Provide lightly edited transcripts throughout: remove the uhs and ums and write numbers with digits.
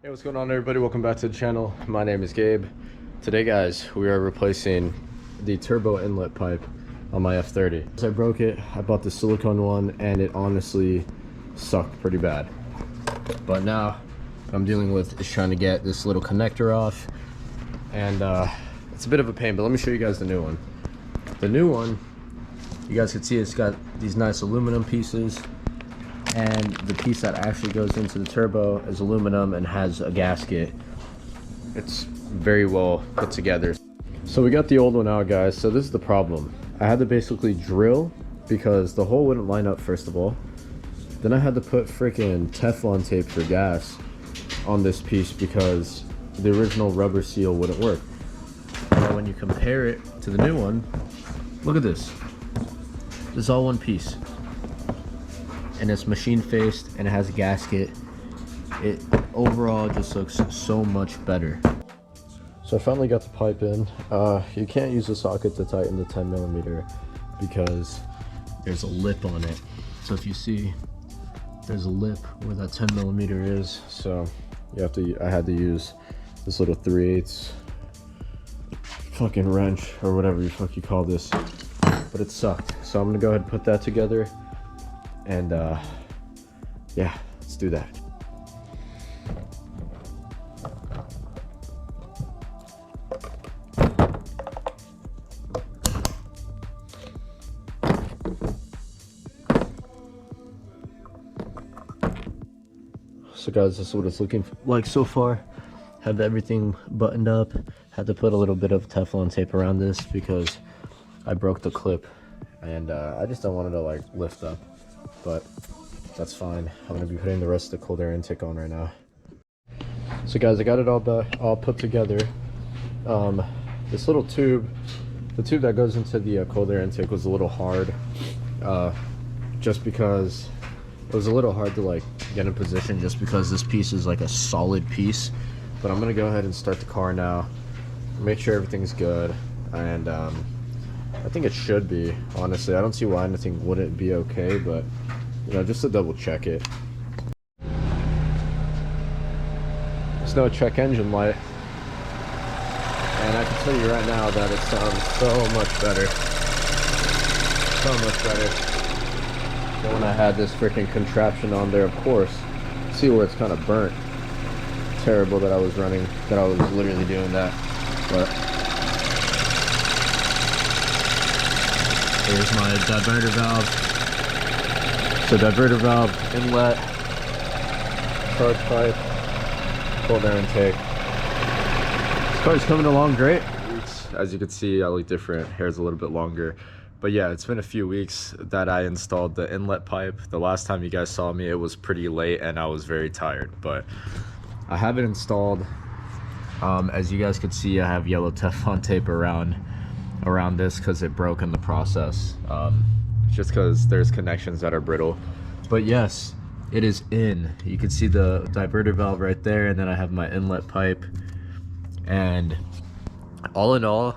Hey, what's going on, everybody? Welcome back to the channel. My name is Gabe. Today, guys, we are replacing the turbo inlet pipe on my F30. I broke it. I bought the silicone one and it honestly sucked pretty bad. But now what I'm dealing with is trying to get this little connector off, and it's a bit of a pain, but let me show you guys the new one. The new one, you guys can see it's got these nice aluminum pieces, and the piece that actually goes into the turbo is aluminum and has a gasket. It's very well put together. So we got the old one out, guys. So this is the problem. I had to basically drill because the hole wouldn't line up, first of all. Then I had to put freaking Teflon tape for gas on this piece because the original rubber seal wouldn't work. Now when you compare it to the new one, look at this. This is all one piece. And it's machine faced and it has a gasket. It overall just looks so much better. So I finally got the pipe in. You can't use the socket to tighten the 10mm because there's a lip on it. So if you see, there's a lip where that 10mm is. So you have to, I had to use this little 3/8 fucking wrench or whatever the fuck you call this, but it sucked. So I'm gonna go ahead and put that together. And yeah, let's do that. So guys, this is what it's looking like so far. Have everything buttoned up. Had to put a little bit of Teflon tape around this because I broke the clip, and I just don't want it to like lift up. But that's fine. I'm gonna be putting the rest of the cold air intake on right now. So guys, I got it all put together. This little tube, the tube that goes into the cold air intake was a little hard, just because it was a little hard to like get in position, just because this piece is like a solid piece. But I'm gonna go ahead and start the car now, make sure everything's good, and I think it should be, honestly. I don't see why anything wouldn't be okay, but you know, just to double check it. There's no check engine light, and I can tell you right now that it sounds so much better. So much better than when I had this freaking contraption on there, of course. See where it's kind of burnt. Terrible that I was running, that I was literally doing that, but here's my diverter valve. So diverter valve, inlet, charge pipe, cold air intake. This car's coming along great. As you can see, I look different. Hair's a little bit longer. But yeah, it's been a few weeks that I installed the inlet pipe. The last time you guys saw me, it was pretty late and I was very tired. But I have it installed. As you guys can see, I have yellow Teflon tape around this because it broke in the process. Just because there's connections that are brittle. But yes, it is in. You can see the diverter valve right there, and then I have my inlet pipe. And all in all,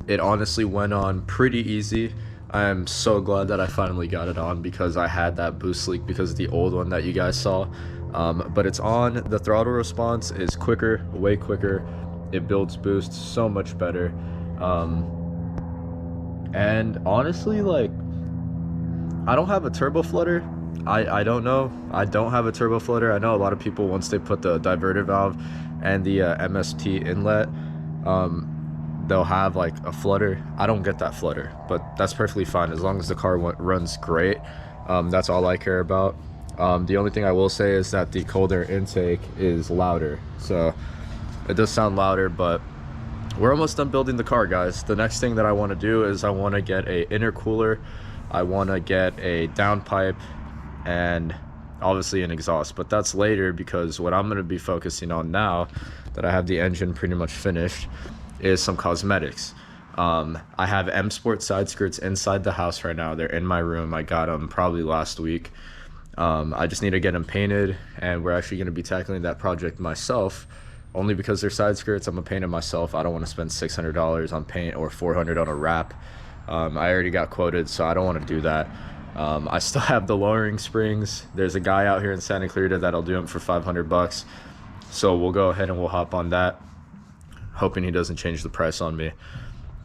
it honestly went on pretty easy. I am so glad that I finally got it on, because I had that boost leak because of the old one that you guys saw. But it's on. The throttle response is quicker, way quicker. It builds boost so much better. And honestly, like, I don't have a turbo flutter. I don't know. I don't have a turbo flutter. I know a lot of people, once they put the diverter valve and the MST inlet, they'll have like a flutter. I don't get that flutter, but that's perfectly fine as long as the car runs great. That's all I care about. The only thing I will say is that the cold air intake is louder. So it does sound louder, but we're almost done building the car, guys. The next thing that I want to do is I want to get a intercooler. I want to get a downpipe and obviously an exhaust, but that's later, because what I'm going to be focusing on now that I have the engine pretty much finished is some cosmetics. I have M Sport side skirts inside the house right now. They're in my room. I got them probably last week. I just need to get them painted, and we're actually going to be tackling that project myself, only because they're side skirts. I'm gonna paint it myself. I don't want to spend $600 on paint or $400 on a wrap. I already got quoted, so I don't want to do that. I still have the lowering springs. There's a guy out here in Santa Clarita that'll do them for 500 bucks. So we'll go ahead and we'll hop on that, hoping he doesn't change the price on me.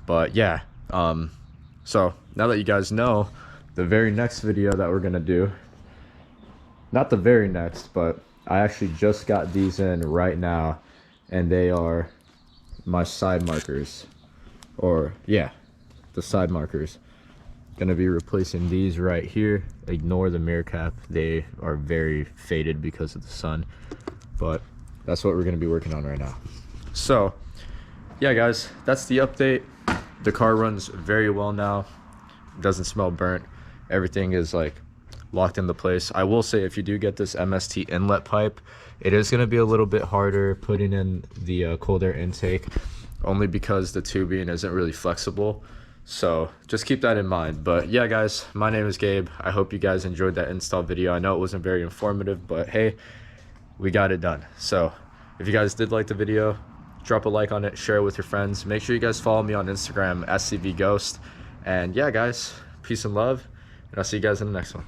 But yeah, so now that you guys know, the very next video that we're gonna do, not the very next, but I actually just got these in right now, and they are my side markers, or yeah, the side markers. Gonna be replacing these right here. Ignore the mirror cap, they are very faded because of the sun, but that's what we're gonna be working on right now. So yeah guys, that's the update. The car runs very well now, doesn't smell burnt, everything is like locked into place. I will say, if you do get this MST inlet pipe, it is going to be a little bit harder putting in the cold air intake, only because the tubing isn't really flexible. So just keep that in mind. But yeah guys, my name is Gabe. I hope you guys enjoyed that install video. I know it wasn't very informative, but hey, we got it done. So if you guys did like the video, drop a like on it, share it with your friends. Make sure you guys follow me on Instagram, scvghost. And yeah guys, peace and love, and I'll see you guys in the next one.